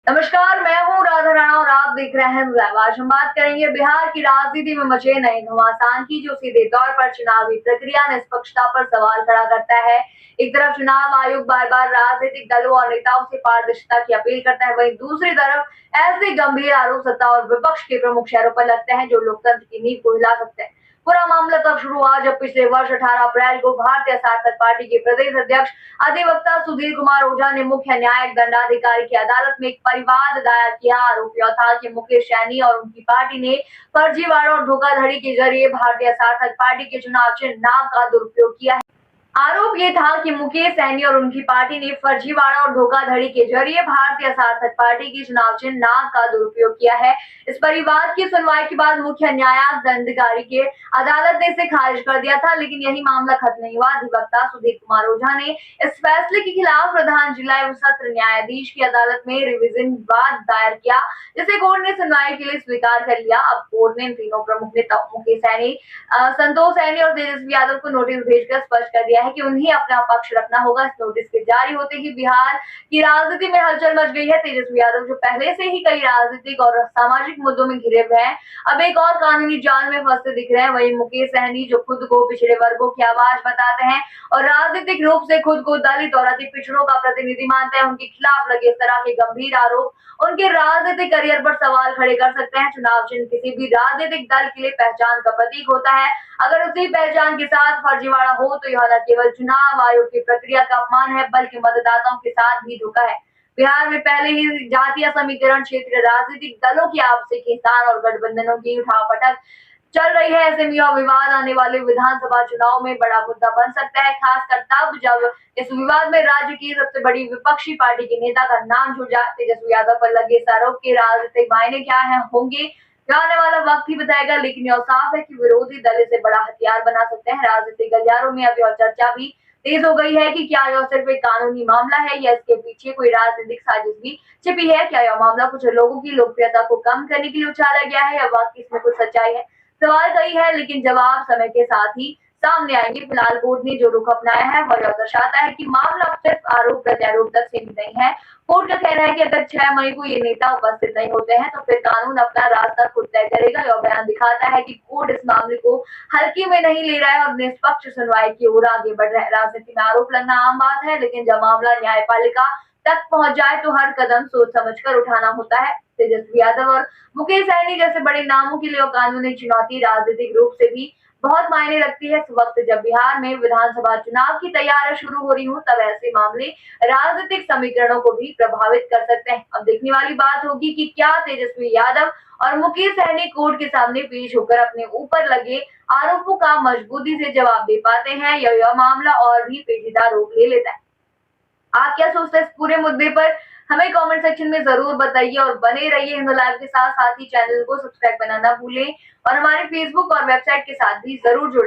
नमस्कार, मैं हूँ राधा राणा और आप देख रहे हैं लाइव। आज हम बात करेंगे बिहार की राजनीति में मचे नए घमासान की, जो सीधे तौर पर चुनावी प्रक्रिया निष्पक्षता पर सवाल खड़ा करता है। एक तरफ चुनाव आयोग बार-बार राजनीतिक दलों और नेताओं से पारदर्शिता की अपील करता है, वहीं दूसरी तरफ ऐसे गंभीर आरोप सत्ता और विपक्ष के प्रमुख चेहरों पर लगते हैं, जो लोकतंत्र की नींव को हिला सकते हैं। पूरा मामला तब शुरू हुआ जब पिछले वर्ष 18 अप्रैल को भारतीय सार्थक पार्टी के प्रदेश अध्यक्ष अधिवक्ता सुधीर कुमार ओझा ने मुख्य न्यायिक दंडाधिकारी की अदालत में एक परिवाद दायर किया। आरोप यह था कि मुकेश सैनी और उनकी पार्टी ने फर्जीवाड़ा और धोखाधड़ी के जरिए भारतीय सार्थक पार्टी के चुनाव चिन्ह नाम का दुरुपयोग किया है। आरोप ये था कि मुकेश सैनी और उनकी पार्टी ने फर्जीवाड़ा और धोखाधड़ी के जरिए भारतीय सार्थक पार्टी की चुनाव चिन्ह नाम का दुरुपयोग किया है। इस परिवाद की सुनवाई के बाद मुख्य न्यायिक दंडाधिकारी के अदालत ने इसे खारिज कर दिया था, लेकिन यही मामला खत्म नहीं हुआ। अधिवक्ता सुधीर कुमार ओझा ने इस फैसले के खिलाफ प्रधान जिला एवं सत्र न्यायाधीश की अदालत में रिवीजन वाद दायर किया, जिसे कोर्ट ने सुनवाई के लिए स्वीकार कर लिया। अब कोर्ट ने इन तीनों प्रमुख नेताओं मुकेश सैनी, संतोष सैनी और तेजस्वी यादव को नोटिस भेजकर स्पष्ट कर दिया है कि उन्हें अपना पक्ष रखना होगा। इस नोटिस के जारी होते ही बिहार की राजनीति में हलचल मच गई है। तेजस्वी यादव, जो पहले से ही कई राजनीतिक और सामाजिक मुद्दों में घिरे हुए हैं, अब एक और कानूनी जाल में फंसते दिख रहे हैं। वहीं मुकेश सहनी, जो खुद को पिछड़े वर्गों की आवाज बताते हैं और राजनीतिक रूप से खुद को दलित और अति पिछड़ों का प्रतिनिधि मानते हैं, उनके खिलाफ लगे इस तरह के गंभीर आरोप उनके राजनीतिक करियर पर सवाल खड़े कर सकते हैं। चुनाव चिन्ह किसी भी राजनीतिक दल के लिए पहचान का प्रतीक होता है। अगर उसी पहचान के साथ फर्जीवाड़ा हो तो यह न केवल चुनाव आयोग की प्रक्रिया का अपमान है, बल्कि मतदाताओं के साथ भी धोखा है। बिहार में पहले ही जातीय समीकरण, क्षेत्रीय राजनीतिक दलों की आपसी खींचातान और गठबंधनों की उठापटक चल रही है। ऐसे में यह विवाद आने वाले विधानसभा चुनाव में बड़ा मुद्दा बन सकता है, खासकर तब जब इस विवाद में राज्य की सबसे बड़ी विपक्षी पार्टी के नेता का नाम जुड़ जाए। तेजस्वी यादव पर लगे इस आरोप के राजनीतिक मायने क्या है होंगे, आने वाला वक्त ही बताएगा, लेकिन यह साफ है कि विरोधी दल इसे बड़ा हथियार बना सकते हैं। राजनीतिक गलियारों में अब यह चर्चा भी तेज हो गई है कि क्या यह सिर्फ एक कानूनी मामला है या इसके पीछे कोई राजनीतिक साजिश भी छिपी है। क्या यह मामला कुछ लोगों की लोकप्रियता को कम करने के लिए उछाला गया है या वाकई इसमें कुछ सच्चाई है। सवाल कई है, लेकिन जवाब समय के साथ ही सामने आएंगे। फिलहाल कोर्ट ने जो रुख अपनाया है वह यह दर्शाता है कि मामला सिर्फ आरोप प्रत्यारोप तक सीमित नहीं है। कोर्ट का कहना है कि अगर 6 मई को ये नेता उपस्थित नहीं होते हैं तो फिर कानून अपना रास्ता खुद तय करेगा। यह बयान दिखाता है कि कोर्ट इस मामले को हल्के में नहीं ले रहा है और निष्पक्ष सुनवाई की ओर आगे बढ़ रहा है। राजनीति में आरोप लगना आम बात है, लेकिन जब मामला न्यायपालिका तक पहुंच जाए तो हर कदम सोच समझकर उठाना होता है। तेजस्वी यादव और मुकेश सहनी जैसे बड़े नामों के लिए कानूनी चुनौती राजनीतिक रूप से भी बहुत मायने रखती है। इस वक्त जब बिहार में विधानसभा चुनाव की तैयारियां शुरू हो रही हूँ, तब ऐसे मामले राजनीतिक समीकरणों को भी प्रभावित कर सकते हैं। अब देखने वाली बात होगी कि क्या तेजस्वी यादव और मुकेश सहनी कोर्ट के सामने पेश होकर अपने ऊपर लगे आरोपों का मजबूती से जवाब दे पाते हैं या यह मामला और भी पेचीदा रूप ले लेता है। आप क्या सोचते हैं इस पूरे मुद्दे पर? हमें कमेंट सेक्शन में जरूर बताइए और बने रहिए हिंदू लाइव के साथ ही चैनल को सब्सक्राइब करना ना भूलें और हमारे फेसबुक और वेबसाइट के साथ भी जरूर जुड़े।